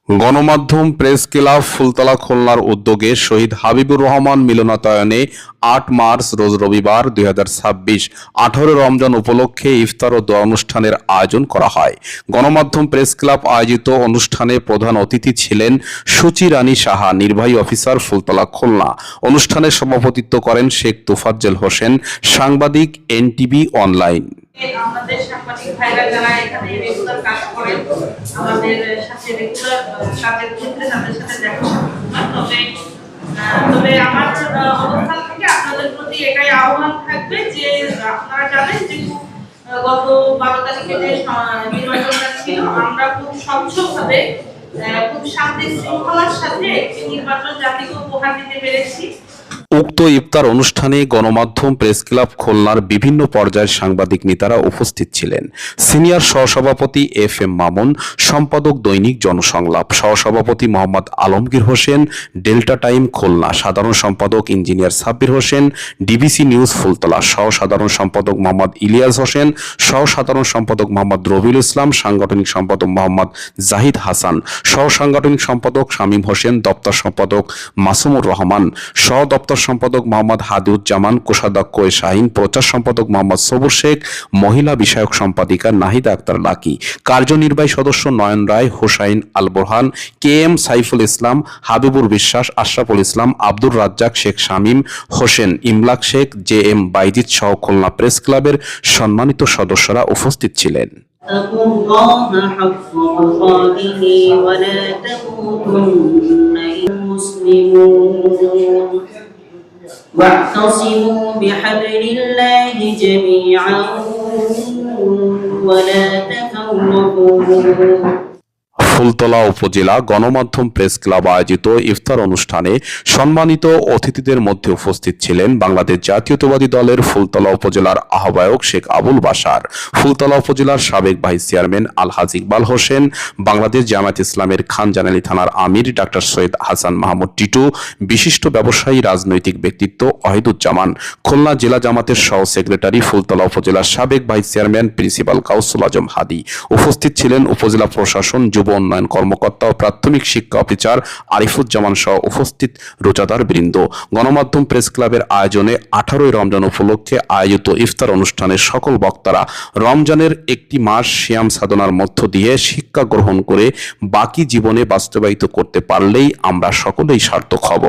গণমাধ্যম press club Phultala খুলনার উদ্যোগে শহীদ হাবিবুর রহমান মিলনায়তনে ৮ মার্চ রোজ রবিবার ২০২৬ ১৮ রমজান উপলক্ষে ইফতার ও দোয়া অনুষ্ঠানের আয়োজন করা হয়। গণমাধ্যম প্রেস ক্লাব আয়োজিত অনুষ্ঠানে প্রধান অতিথি ছিলেন সুচি রানী সাহা, নির্বাহী অফিসার, ফুলতলা খুলনা। অনুষ্ঠানে সভাপতিত্ব করেন শেখ তোফাজ্জল হোসেন, সাংবাদিক, এনটিভি অনলাইন। আমাদের সাংবাদিক ভাইরা যারা এখানে রেগুলার কাজ করেন, আমাদের সাথে রেগুলার কাজের ক্ষেত্রে তাদের সাথে দেখা তবে আমার অবস্থান থেকে আপনাদের প্রতি এটাই আহ্বান থাকবে যে আপনারা জানেন যে গত 12 তারিখে যে নির্বাচনটা ছিল, আমরা খুব স্বচ্ছভাবে খুব শান্তি শৃঙ্খলার সাথে একটি নির্বাচন জাতিকে উপহার দিতে পেরেছি। উক্ত ইফতার অনুষ্ঠানে গণমাধ্যম প্রেস ক্লাব খুলনার বিভিন্ন পর্যায়ের সাংবাদিক নেতারা উপস্থিত ছিলেন। সিনিয়র সহসভাপতি FM মামুন, সম্পাদক দৈনিক জনসংলাপ, সহসভাপতি মোহাম্মদ আলমগীর হোসেন, ডেল্টা টাইম খুলনা, সাধারণ সম্পাদক engineer Sabbir Hossain, DBC news Fultala, সহসাধারণ সম্পাদক মোহাম্মদ ইলিয়াস হোসেন, সহসাধারণ সম্পাদক মোহাম্মদ রবিউল ইসলাম, সাংগঠনিক সম্পাদক মোহাম্মদ জাহিদ হাসান, সহসাংগঠনিক সম্পাদক শামীম হোসেন, দপ্তর সম্পাদক মাসুমুর রহমান, সহ দপ্তর সম্পাদক মোহাম্মদ হাদিউজ্জামান, কোষাধ্যক্ষ শাহিন, প্রচার সম্পাদক মোহাম্মদ সবুর শেখ, মহিলা বিষয়ক সম্পাদিকা নাহিদা আক্তার লাকি, কার্যনির্বাহী সদস্য নয়ন রায়, হোসাইন আল বোরহান, KM সাইফুল ইসলাম, হাবিবুর বিশ্বাস, আশরাফুল ইসলাম, আব্দুর রাজ্জাক, শেখ শামীম হোসেন, ইমলাক শেখ, JM বাইজিদ সহ খুলনা প্রেস ক্লাবের সম্মানিত সদস্যরা উপস্থিত ছিলেন। واعتصموا بحبل الله جميعا ولا تفرقوا। ফুলতলা উপজেলা গণমাধ্যম প্রেস ক্লাব আয়োজিত ইফতার অনুষ্ঠানে সম্মানিত অতিথিদের মধ্যে উপস্থিত ছিলেন বাংলাদেশ জাতীয়তাবাদী দলের ফুলতলা উপজেলার আহ্বায়ক শেখ আবুল বাশার, ফুলতলা উপজেলার সাবেক ভাইস চেয়ারম্যান আলহাজ ইকবাল হোসেন, বাংলাদেশ জামায়াত ইসলামের খানজানালী থানার আমির ডাক্তার সৈয়দ হাসান মাহমুদ টিটু, বিশিষ্ট ব্যবসায়ী রাজনৈতিক ব্যক্তিত্ব ওয়াহিদুজ্জামান, খুলনা জেলা জামাতের সহ সেক্রেটারি, ফুলতলা উপজেলার সাবেক ভাইস চেয়ারম্যান প্রিন্সিপাল কাউসুল আজম হাদি। উপস্থিত ছিলেন উপজেলা প্রশাসন, যুব উন্নয়ন কর্মকর্তা ও প্রাথমিক শিক্ষা অফিসার আরিফুজ্জামান সহ উপস্থিত রোজাদার বৃন্দ। গণমাধ্যম প্রেস ক্লাবের আয়োজনে 18 রমজান উপলক্ষে আয়োজিত ইফতার অনুষ্ঠানের সকল বক্তারা রমজানের একটি মাস সিয়াম সাধনার মধ্য দিয়ে শিক্ষা গ্রহণ করে বাকি জীবনে বাস্তবায়িত করতে পারলেই আমরা সকলেই সার্থক হব।